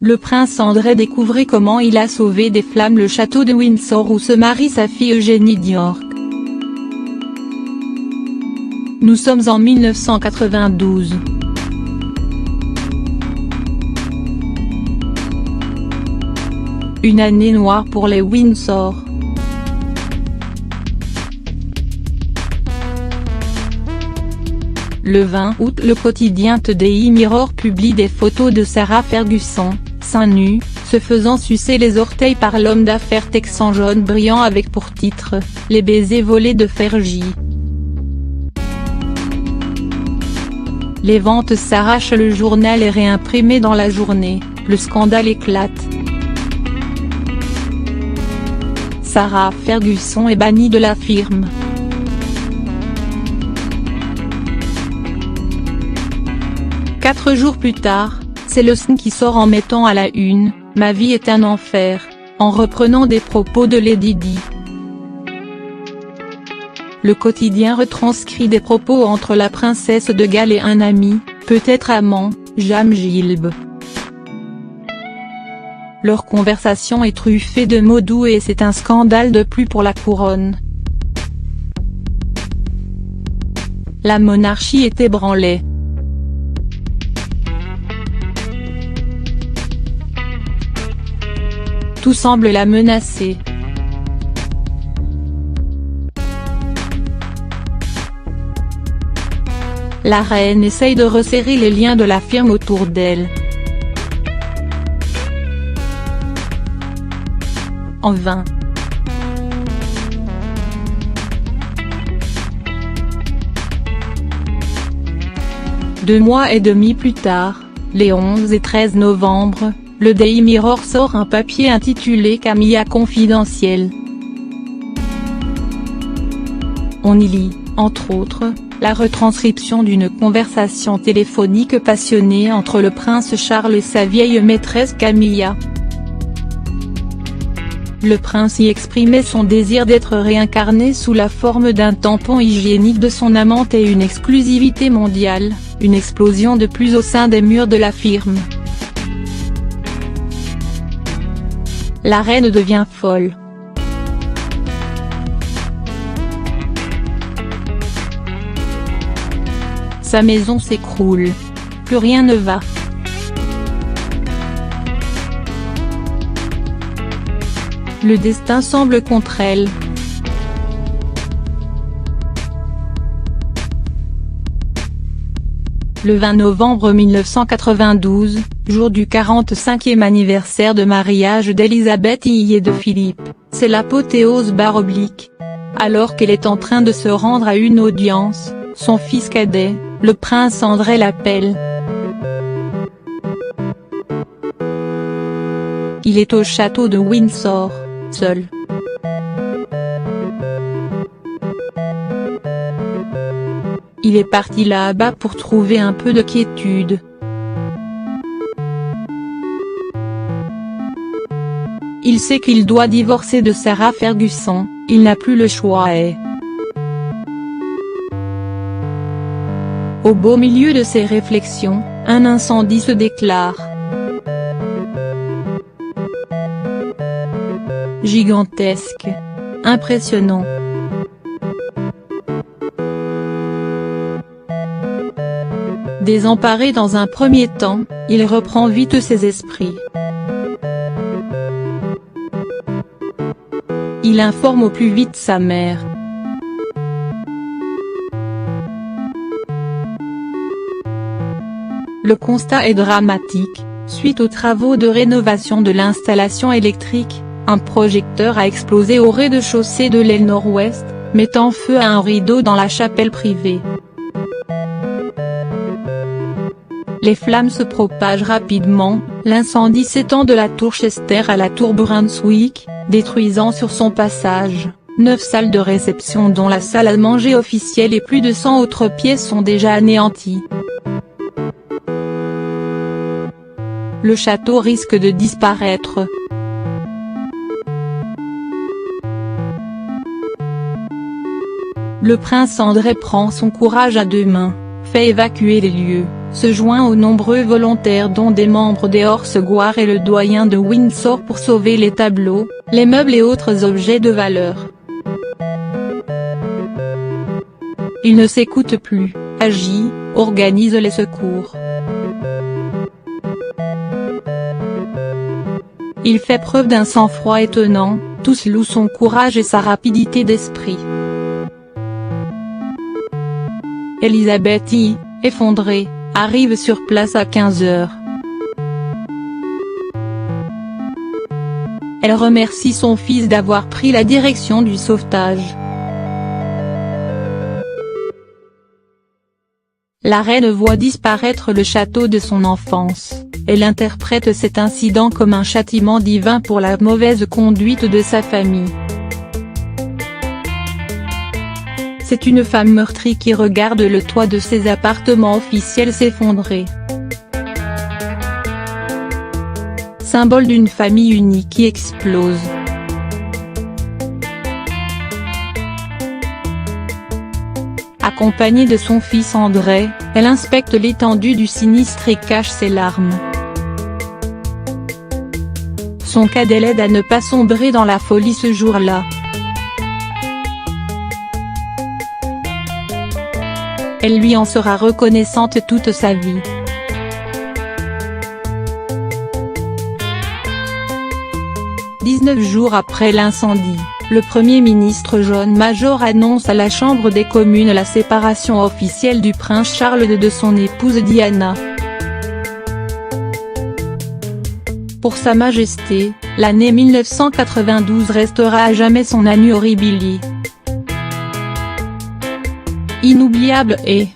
Le prince André découvrait comment il a sauvé des flammes le château de Windsor où se marie sa fille Eugénie d'York. Nous sommes en 1992. Une année noire pour les Windsor. Le 20 août, le quotidien Today Mirror publie des photos de Sarah Ferguson, seins nus, se faisant sucer les orteils par l'homme d'affaires texan John Bryant avec pour titre « Les baisers volés de Fergie ». Les ventes s'arrachent, le journal est réimprimé dans la journée, le scandale éclate. Sarah Ferguson est bannie de la firme. Quatre jours plus tard, c'est le Sun qui sort en mettant à la une « Ma vie est un enfer », en reprenant des propos de Lady Di. Le quotidien retranscrit des propos entre la princesse de Galles et un ami, peut-être amant, Jam Gilb. Leur conversation est truffée de mots doux et c'est un scandale de plus pour la couronne. La monarchie est ébranlée. Tout semble la menacer. La reine essaye de resserrer les liens de la firme autour d'elle. En vain. Deux mois et demi plus tard, les 11 et 13 novembre, le Daily Mirror sort un papier intitulé Camilla confidentielle. On y lit, entre autres, la retranscription d'une conversation téléphonique passionnée entre le prince Charles et sa vieille maîtresse Camilla. Le prince y exprimait son désir d'être réincarné sous la forme d'un tampon hygiénique de son amante et une exclusivité mondiale, une explosion de plus au sein des murs de la firme. La reine devient folle. Sa maison s'écroule. Plus rien ne va. Le destin semble contre elle. Le 20 novembre 1992, jour du 45e anniversaire de mariage d'Elisabeth I et de Philippe, c'est l'apothéose /. Alors qu'elle est en train de se rendre à une audience, son fils cadet, le prince André l'appelle. Il est au château de Windsor, seul. Il est parti là-bas pour trouver un peu de quiétude. Il sait qu'il doit divorcer de Sarah Ferguson, il n'a plus le choix et… Au beau milieu de ses réflexions, un incendie se déclare. Gigantesque. Impressionnant. Désemparé dans un premier temps, il reprend vite ses esprits. Il informe au plus vite sa mère. Le constat est dramatique, suite aux travaux de rénovation de l'installation électrique, un projecteur a explosé au rez-de-chaussée de l'aile nord-ouest, mettant feu à un rideau dans la chapelle privée. Les flammes se propagent rapidement, l'incendie s'étend de la tour Chester à la tour Brunswick, détruisant sur son passage 9 salles de réception dont la salle à manger officielle et plus de 100 autres pièces sont déjà anéanties. Le château risque de disparaître. Le prince André prend son courage à deux mains, fait évacuer les lieux, se joint aux nombreux volontaires dont des membres des Horsesguard et le doyen de Windsor pour sauver les tableaux, les meubles et autres objets de valeur. Il ne s'écoute plus, agit, organise les secours. Il fait preuve d'un sang-froid étonnant, tous louent son courage et sa rapidité d'esprit. Elizabeth I, effondrée, arrive sur place à 15 h. Elle remercie son fils d'avoir pris la direction du sauvetage. La reine voit disparaître le château de son enfance. Elle interprète cet incident comme un châtiment divin pour la mauvaise conduite de sa famille. C'est une femme meurtrie qui regarde le toit de ses appartements officiels s'effondrer. Symbole d'une famille unie qui explose. Accompagnée de son fils André, elle inspecte l'étendue du sinistre et cache ses larmes. Son cadet l'aide à ne pas sombrer dans la folie ce jour-là. Elle lui en sera reconnaissante toute sa vie. « 19 jours après l'incendie, le Premier ministre John Major annonce à la Chambre des communes la séparation officielle du prince Charles de son épouse Diana. Pour Sa Majesté, l'année 1992 restera à jamais son annus horribili. Inoubliable et